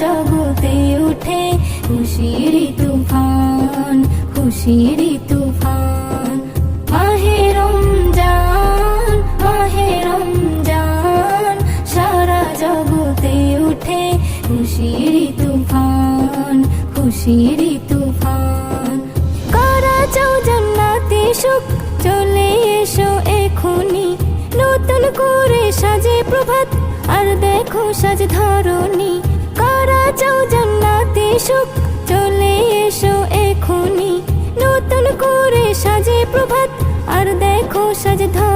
জগতে উঠে খুশির তুফান, খুশির তুফান। মাহে রমজান, মাহে রমজান, সারা জগতে উঠে খুশির তুফান, খুশির তুফান। কারা চাও জান্নাতে সুখ, চলে এসো এখনি, নতুন করে সাজে প্রভাত আর দেখো সাজ ধরণী। কারা চাও জান্নাতে সুখ, চলে এসো এখনি, নতুন করে সাজে প্রভাত আর দেখো সাজ ধরণী।